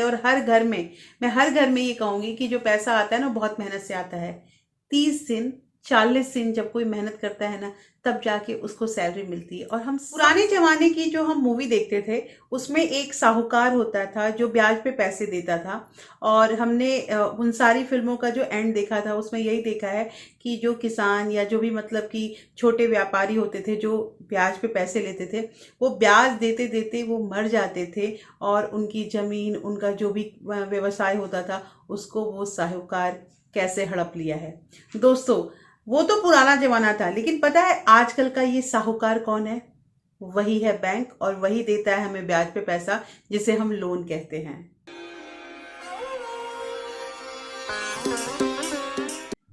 आते हैं और हर घर में, मैं हर घर में ये कहूंगी कि जो पैसा आता है ना बहुत मेहनत से आता है। 30 दिन 40 दिन जब कोई मेहनत करता है ना तब जाके उसको सैलरी मिलती है। और हम पुराने जमाने की जो हम मूवी देखते थे उसमें एक साहूकार होता था जो ब्याज पे पैसे देता था। और हमने उन सारी फिल्मों का जो एंड देखा था उसमें यही देखा है कि जो किसान या जो भी मतलब कि छोटे व्यापारी होते थे जो ब्याज पे पैसे लेते थे, वो ब्याज देते देते वो मर जाते थे और उनकी जमीन, उनका जो भी व्यवसाय होता था उसको वो साहूकार कैसे हड़प लिया है। दोस्तों, वो तो पुराना जमाना था, लेकिन पता है आजकल का ये साहूकार कौन है? वही है बैंक, और वही देता है हमें ब्याज पे पैसा, जिसे हम लोन कहते हैं।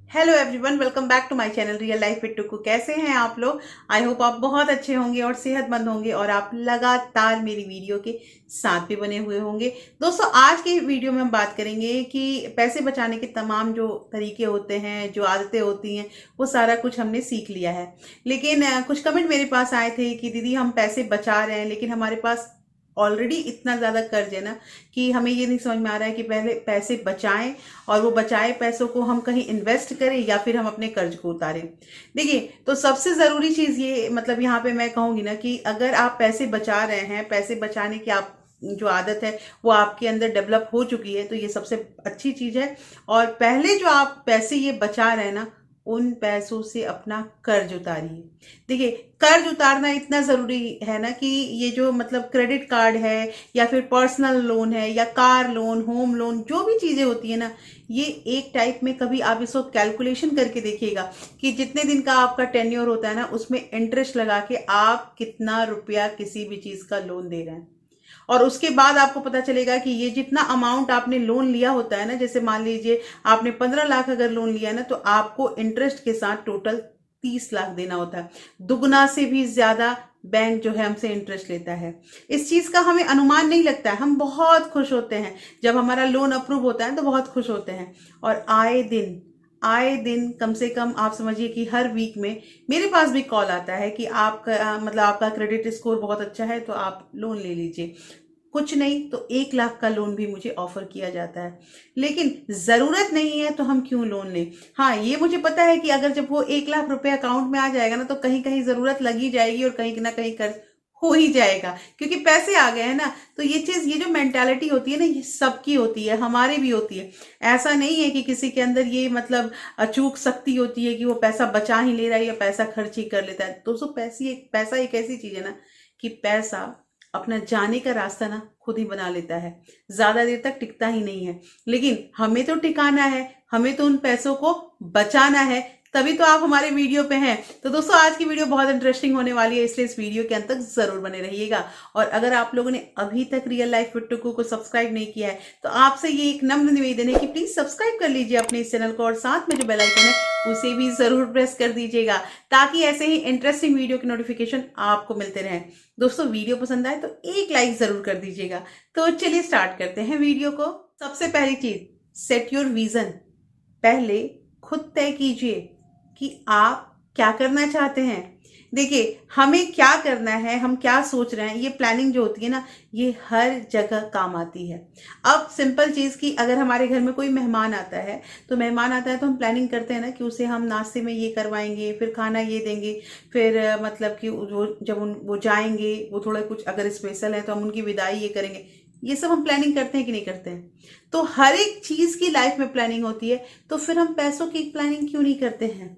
Hello everyone, welcome back to my channel real life with Tuku. कैसे हैं आप लोग? आई होप आप बहुत अच्छे होंगे और सेहतमंद होंगे और आप लगातार मेरी वीडियो के साथ भी बने हुए होंगे। दोस्तों, आज की वीडियो में हम बात करेंगे कि पैसे बचाने के तमाम जो तरीके होते हैं, जो आदतें होती हैं, वो सारा कुछ हमने सीख लिया है। लेकिन कुछ कमेंट मेरे पास आए थे कि दीदी हम पैसे बचा रहे हैं लेकिन हमारे पास ऑलरेडी इतना ज़्यादा कर्ज है ना कि हमें ये नहीं समझ में आ रहा है कि पहले पैसे बचाएं और वो बचाए पैसों को हम कहीं इन्वेस्ट करें या फिर हम अपने कर्ज को उतारें। देखिए, तो सबसे ज़रूरी चीज़ ये मतलब यहाँ पे मैं कहूँगी ना कि अगर आप पैसे बचा रहे हैं, पैसे बचाने की आप जो आदत है वो आपके अंदर डेवलप हो चुकी है, तो ये सबसे अच्छी चीज़ है। और पहले जो आप पैसे ये बचा रहे हैं ना, उन पैसों से अपना कर्ज उतारिए। देखिए, कर्ज उतारना इतना ज़रूरी है ना कि ये जो मतलब क्रेडिट कार्ड है या फिर पर्सनल लोन है या कार लोन, होम लोन, जो भी चीज़ें होती है ना, ये एक टाइप में कभी आप इसको कैलकुलेशन करके देखिएगा कि जितने दिन का आपका टेन्योर होता है ना उसमें इंटरेस्ट लगा के आप कितना रुपया किसी भी चीज़ का लोन दे रहे हैं। और उसके बाद आपको पता चलेगा कि ये जितना अमाउंट आपने लोन लिया होता है ना, जैसे मान लीजिए आपने 15 लाख अगर लोन लिया है ना, तो आपको इंटरेस्ट के साथ टोटल 30 लाख देना होता है। दुगना से भी ज्यादा बैंक जो है हमसे इंटरेस्ट लेता है। इस चीज का हमें अनुमान नहीं लगता है, हम बहुत खुश होते हैं जब हमारा लोन अप्रूव होता है, तो बहुत खुश होते हैं। और आए दिन कम से कम आप समझिए कि हर वीक में मेरे पास भी कॉल आता है कि आपका मतलब आपका क्रेडिट स्कोर बहुत अच्छा है तो आप लोन ले लीजिए। कुछ नहीं तो 1 लाख का लोन भी मुझे ऑफर किया जाता है। लेकिन जरूरत नहीं है तो हम क्यों लोन लें? हाँ, ये मुझे पता है कि अगर जब वो 1 लाख रुपए अकाउंट में आ जाएगा ना तो कहीं कहीं जरूरत लगी जाएगी और कहीं ना कहीं कर्ज हो ही जाएगा, क्योंकि पैसे आ गए हैं ना। तो ये चीज, ये जो मेंटालिटी होती है ना, ये सबकी होती है, हमारी भी होती है। ऐसा नहीं है कि किसी के अंदर ये मतलब अचूक शक्ति होती है कि वो पैसा बचा ही ले रहा है या पैसा खर्च ही कर लेता है। दोस्तों, पैसा एक ऐसी चीज है ना कि पैसा अपना जाने का रास्ता ना खुद ही बना लेता है, ज्यादा देर तक टिकता ही नहीं है। लेकिन हमें तो टिकाना है, हमें तो उन पैसों को बचाना है, तभी तो आप हमारे वीडियो पे हैं। तो दोस्तों, आज की वीडियो बहुत इंटरेस्टिंग होने वाली है, इसलिए इस वीडियो के अंत तक जरूर बने रहिएगा। और अगर आप लोगों ने अभी तक रियल लाइफ विद टुकू को सब्सक्राइब नहीं किया है तो आपसे ये एक नम्र निवेदन है कि प्लीज सब्सक्राइब कर लीजिए अपने इस चैनल को और साथ में जो बेल आइकन है उसे भी जरूर प्रेस कर दीजिएगा, ताकि ऐसे ही इंटरेस्टिंग वीडियो के नोटिफिकेशन आपको मिलते रहें। दोस्तों, वीडियो पसंद आए तो एक लाइक जरूर कर दीजिएगा। तो चलिए स्टार्ट करते हैं वीडियो को। सबसे पहली चीज, सेट योर विजन। पहले खुद तय कीजिए कि आप क्या करना चाहते हैं। देखिए, हमें क्या करना है, हम क्या सोच रहे हैं, ये प्लानिंग जो होती है ना, ये हर जगह काम आती है। अब सिंपल चीज की, अगर हमारे घर में कोई मेहमान आता है तो हम प्लानिंग करते हैं ना कि उसे हम नाश्ते में ये करवाएंगे, फिर खाना ये देंगे, फिर मतलब कि वो जाएंगे, वो थोड़ा कुछ अगर स्पेशल है तो हम उनकी विदाई ये करेंगे। ये सब हम प्लानिंग करते हैं कि नहीं करते हैं? तो हर एक चीज की लाइफ में प्लानिंग होती है, तो फिर हम पैसों की प्लानिंग क्यों नहीं करते हैं?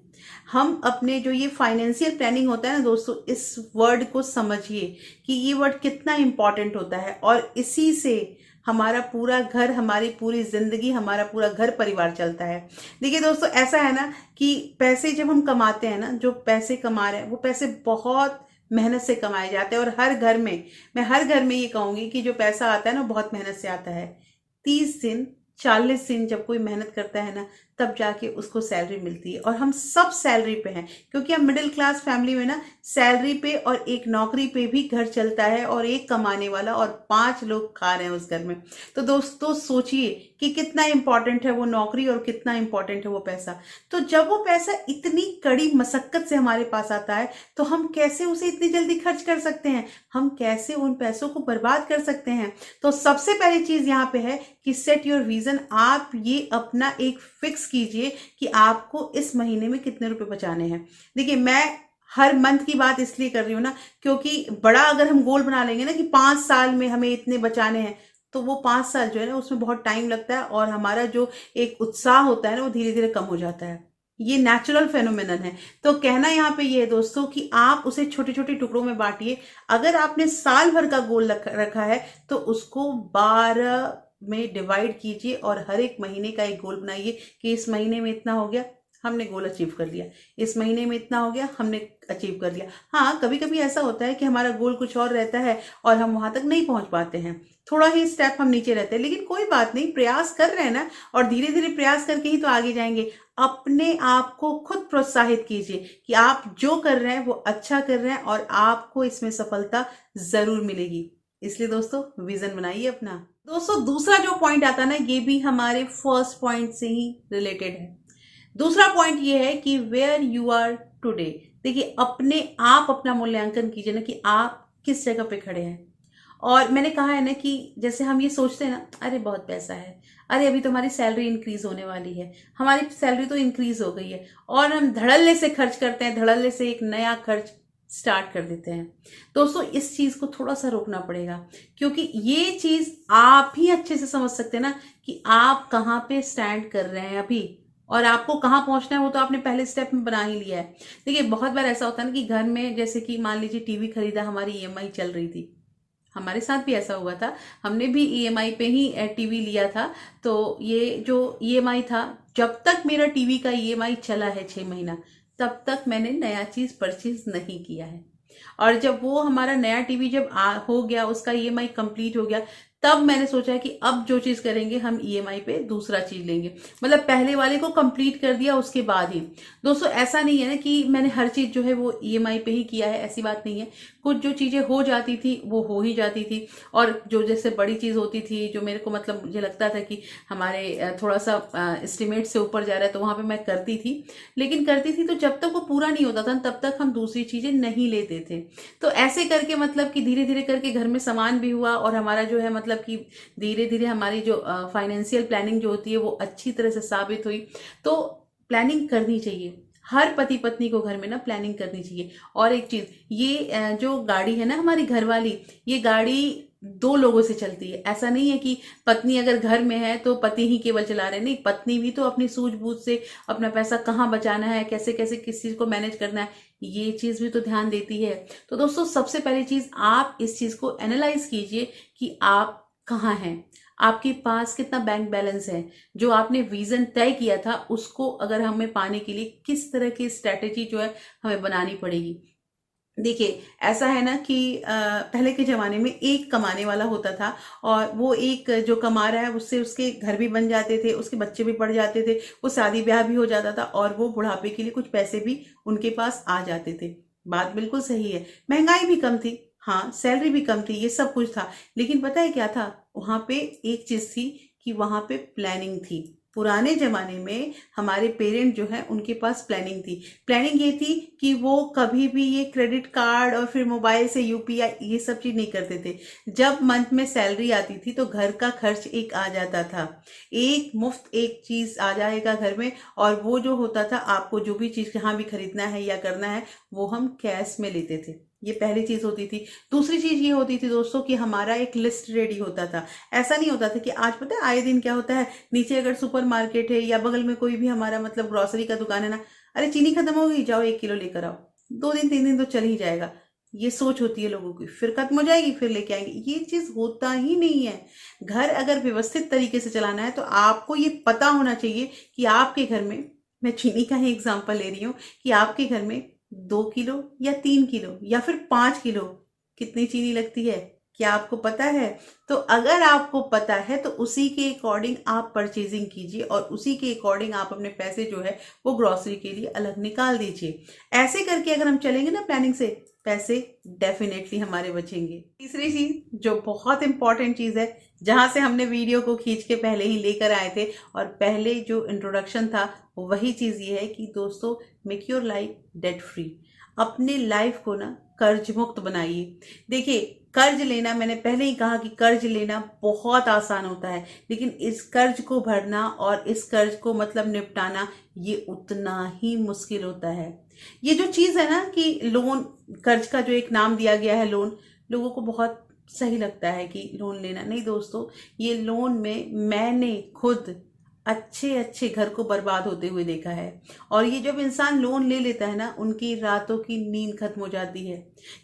हम अपने जो ये फाइनेंशियल प्लानिंग होता है ना दोस्तों, इस वर्ड को समझिए कि ये वर्ड कितना इंपॉर्टेंट होता है। और इसी से हमारा पूरा घर, हमारी पूरी जिंदगी, हमारा पूरा घर परिवार चलता है। देखिए दोस्तों, ऐसा है ना कि पैसे जब हम कमाते हैं ना, जो पैसे कमा रहे हैं वो पैसे बहुत मेहनत से कमाए जाते हैं। और मैं हर घर में ये कहूंगी कि जो पैसा आता है ना बहुत मेहनत से आता है। 30 दिन 40 दिन जब कोई मेहनत करता है ना तब जाके उसको सैलरी मिलती है। और हम सब सैलरी पे हैं, क्योंकि हम मिडिल क्लास फैमिली में ना सैलरी पे और एक नौकरी पे भी घर चलता है, और एक कमाने वाला और 5 लोग खा रहे हैं उस घर में। तो दोस्तों सोचिए कि कितना इंपॉर्टेंट है वो नौकरी और कितना इंपॉर्टेंट है वो पैसा। तो जब वो पैसा इतनी कड़ी मशक्कत से हमारे पास आता है, तो हम कैसे उसे इतनी जल्दी खर्च कर सकते हैं, हम कैसे उन पैसों को बर्बाद कर सकते हैं। तो सबसे पहली चीज यहाँ पे है कि सेट योर विजन। आप ये अपना एक फिक्स कीजिए कि आपको इस महीने में कितने रुपए बचाने हैं। देखिए, मैं हर मंथ की बात इसलिए कर रही हूँ ना, क्योंकि बड़ा अगर हम गोल बना लेंगे ना कि 5 साल में हमें इतने बचाने हैं, तो वो 5 साल जो है ना उसमें बहुत टाइम लगता है, और हमारा जो एक उत्साह होता है ना वो धीरे धीरे कम हो जाता है। ये नेचुरल फेनोमेनन है। तो कहना यहाँ पे ये है दोस्तों कि आप उसे छोटे छोटे टुकड़ों में बांटिए। अगर आपने साल भर का गोल रखा है तो उसको 12 में डिवाइड कीजिए, और हर एक महीने का एक गोल बनाइए कि इस महीने में इतना हो गया, हमने गोल अचीव कर लिया, इस महीने में इतना हो गया, हमने अचीव कर लिया। हाँ, कभी कभी ऐसा होता है कि हमारा गोल कुछ और रहता है और हम वहां तक नहीं पहुंच पाते हैं, थोड़ा ही स्टेप हम नीचे रहते हैं, लेकिन कोई बात नहीं, प्रयास कर रहे हैं ना, और धीरे धीरे प्रयास करके ही तो आगे जाएंगे। अपने आप को खुद प्रोत्साहित कीजिए कि आप जो कर रहे हैं वो अच्छा कर रहे हैं, और आपको इसमें सफलता जरूर मिलेगी। इसलिए दोस्तों विजन बनाइए अपना। दोस्तों दूसरा जो पॉइंट आता है ना, ये भी हमारे फर्स्ट पॉइंट से ही रिलेटेड है। दूसरा पॉइंट ये है कि वेयर यू आर टुडे। देखिए, अपने आप अपना मूल्यांकन कीजिए ना कि आप किस जगह पे खड़े हैं। और मैंने कहा है ना कि जैसे हम ये सोचते हैं ना, अरे बहुत पैसा है, अरे अभी तो हमारी सैलरी इंक्रीज होने वाली है, हमारी सैलरी तो इंक्रीज हो गई है, और हम धड़ल्ले से खर्च करते हैं, धड़ल्ले से एक नया खर्च स्टार्ट कर देते हैं। दोस्तों इस चीज को थोड़ा सा रोकना पड़ेगा, क्योंकि ये चीज आप ही अच्छे से समझ सकते हैं ना कि आप कहाँ पे स्टैंड कर रहे हैं अभी, और आपको कहाँ पहुंचना है वो तो आपने पहले स्टेप में बना ही लिया है। देखिए, बहुत बार ऐसा होता है ना कि घर में जैसे कि मान लीजिए टीवी खरीदा, हमारी ईएमआई चल रही थी, हमारे साथ भी ऐसा हुआ था, हमने भी ईएमआई पे ही टीवी लिया था। तो ये जो ईएमआई था, जब तक मेरा टीवी का ईएमआई चला है 6 महीना, तब तक मैंने नया चीज परचेज नहीं किया है। और जब वो हमारा नया टीवी जब हो गया, उसका ईएमआई कंप्लीट हो गया, तब मैंने सोचा कि अब जो चीज करेंगे हम ईएमआई पे दूसरा चीज लेंगे। मतलब पहले वाले को कंप्लीट कर दिया उसके बाद ही। दोस्तों ऐसा नहीं है ना कि मैंने हर चीज जो है वो ईएमआई पे ही किया है, ऐसी बात नहीं है। कुछ जो चीजें हो जाती थी वो हो ही जाती थी, और जो जैसे बड़ी चीज होती थी जो मेरे को मतलब मुझे लगता था कि हमारे थोड़ा सा एस्टिमेट से ऊपर जा रहा है, तो वहां पे मैं करती थी। लेकिन करती थी तो जब तक वो पूरा नहीं होता था तब तक हम दूसरी चीजें नहीं लेते थे। तो ऐसे करके मतलब कि धीरे धीरे करके घर में सामान भी हुआ, और हमारा जो है मतलब कि धीरे धीरे हमारी जो फाइनेंशियल प्लानिंग जो होती है वो अच्छी तरह से साबित हुई। तो प्लानिंग करनी चाहिए, हर पति पत्नी को घर में ना प्लानिंग करनी चाहिए। और एक चीज, ये जो गाड़ी है ना हमारी घर वाली, ये गाड़ी 2 लोगों से चलती है। ऐसा नहीं है कि पत्नी अगर घर में है तो पति ही केवल चला रहे, नहीं, पत्नी भी तो अपनी सूझबूझ से अपना पैसा कहाँ बचाना है, कैसे कैसे किस चीज को मैनेज करना है, ये चीज भी तो ध्यान देती है। तो दोस्तों सबसे पहली चीज, आप इस चीज को एनालाइज कीजिए कि आप कहाँ हैं, आपके पास कितना बैंक बैलेंस है, जो आपने विजन तय किया था उसको अगर हमें पाने के लिए किस तरह की स्ट्रैटेजी जो है हमें बनानी पड़ेगी। देखिए, ऐसा है ना कि पहले के जमाने में एक कमाने वाला होता था, और वो एक जो कमा रहा है उससे उसके घर भी बन जाते थे, उसके बच्चे भी पढ़ जाते थे, वो शादी ब्याह भी हो जाता था, और वो बुढ़ापे के लिए कुछ पैसे भी उनके पास आ जाते थे। बात बिल्कुल सही है, महंगाई भी कम थी, हाँ सैलरी भी कम थी, ये सब कुछ था। लेकिन पता है क्या था वहां पे, एक चीज थी कि वहां पे प्लानिंग थी। पुराने जमाने में हमारे पेरेंट जो है उनके पास प्लानिंग थी। प्लानिंग ये थी कि वो कभी भी ये क्रेडिट कार्ड और फिर मोबाइल से यूपीआई ये सब चीज नहीं करते थे। जब मंथ में सैलरी आती थी तो घर का खर्च एक आ जाता था, एक मुफ्त एक चीज आ जाएगा घर में, और वो जो होता था आपको जो भी चीज जहां भी खरीदना है या करना है वो हम कैश में लेते थे। ये पहली चीज होती थी। दूसरी चीज ये होती थी दोस्तों कि हमारा एक लिस्ट रेडी होता था। ऐसा नहीं होता था कि आज पता है आए दिन क्या होता है, नीचे अगर सुपर मार्केट है या बगल में कोई भी हमारा मतलब ग्रोसरी का दुकान है ना, अरे चीनी खत्म हो गई, जाओ 1 किलो लेकर आओ, 2 दिन 3 दिन तो चल ही जाएगा। ये सोच होती है लोगों की, फिर खत्म हो जाएगी फिर लेके आएंगे, ये चीज होता ही नहीं है। घर अगर व्यवस्थित तरीके से चलाना है तो आपको ये पता होना चाहिए कि आपके घर में, मैं चीनी का ही एग्जाम्पल ले रही हूँ, कि आपके घर में 2 किलो या 3 किलो या फिर 5 किलो कितनी चीनी लगती है, क्या आपको पता है? तो अगर आपको पता है तो उसी के अकॉर्डिंग आप परचेजिंग कीजिए और उसी के अकॉर्डिंग आप अपने पैसे जो है वो ग्रॉसरी के लिए अलग निकाल दीजिए। ऐसे करके अगर हम चलेंगे ना प्लानिंग से, पैसे डेफिनेटली हमारे बचेंगे। तीसरी चीज जो बहुत इंपॉर्टेंट चीज है, जहां से हमने वीडियो को खींच के पहले ही लेकर आए थे और पहले जो इंट्रोडक्शन था वही चीज ये है कि दोस्तों, make your life debt free. अपने लाइफ को ना कर्ज मुक्त बनाइए। देखिए, कर्ज लेना, मैंने पहले ही कहा कि कर्ज लेना बहुत आसान होता है, लेकिन इस कर्ज को भरना और इस कर्ज को मतलब निपटाना ये उतना ही मुश्किल होता है। ये जो चीज है ना कि लोन, कर्ज का जो एक नाम दिया गया है लोन, लोगों को बहुत सही लगता है कि लोन लेना। नहीं दोस्तों, ये लोन में मैंने खुद अच्छे अच्छे घर को बर्बाद होते हुए देखा है। और ये जब इंसान लोन ले लेता है ना, उनकी रातों की नींद खत्म हो जाती है।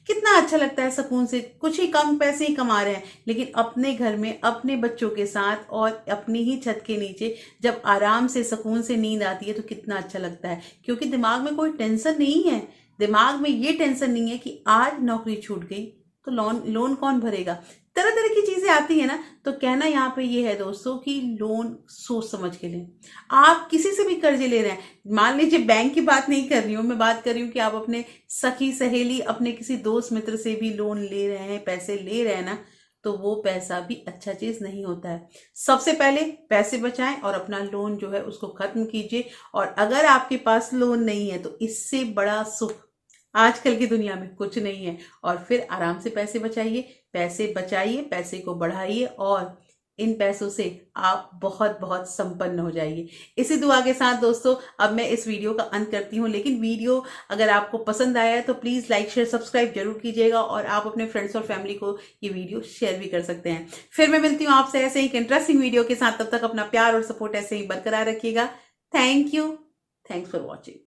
कितना अच्छा लगता है सुकून से, कुछ ही कम पैसे ही कमा रहे हैं लेकिन अपने घर में अपने बच्चों के साथ और अपनी ही छत के नीचे जब आराम से सुकून से नींद आती है तो कितना अच्छा लगता है, क्योंकि दिमाग में कोई टेंशन नहीं है। दिमाग में ये टेंशन नहीं है कि आज नौकरी छूट गई तो लोन लोन कौन भरेगा। तरह तरह की चीजें आती है ना। तो कहना यहाँ पे ये है दोस्तों कि लोन सोच समझ के लें। आप किसी से भी कर्ज ले रहे हैं, मान लीजिए बैंक की बात नहीं कर रही हूँ, मैं बात कर रही हूँ कि आप अपने सखी सहेली, अपने किसी दोस्त मित्र से भी लोन ले रहे हैं, पैसे ले रहे हैं ना, तो वो पैसा भी अच्छा चीज नहीं होता है। सबसे पहले पैसे बचाएं और अपना लोन जो है उसको खत्म कीजिए। और अगर आपके पास लोन नहीं है तो इससे बड़ा सुख आजकल की दुनिया में कुछ नहीं है। और फिर आराम से पैसे बचाइए, पैसे बचाइए, पैसे को बढ़ाइए और इन पैसों से आप बहुत बहुत संपन्न हो जाइए। इसी दुआ के साथ दोस्तों अब मैं इस वीडियो का अंत करती हूँ। लेकिन वीडियो अगर आपको पसंद आया है तो प्लीज़ लाइक शेयर सब्सक्राइब जरूर कीजिएगा और आप अपने फ्रेंड्स और फैमिली को ये वीडियो शेयर भी कर सकते हैं। फिर मैं मिलती हूँ आपसे ऐसे ही एक इंटरेस्टिंग वीडियो के साथ। तब तक अपना प्यार और सपोर्ट ऐसे ही बरकरार रखिएगा। Thank you. Thanks for watching.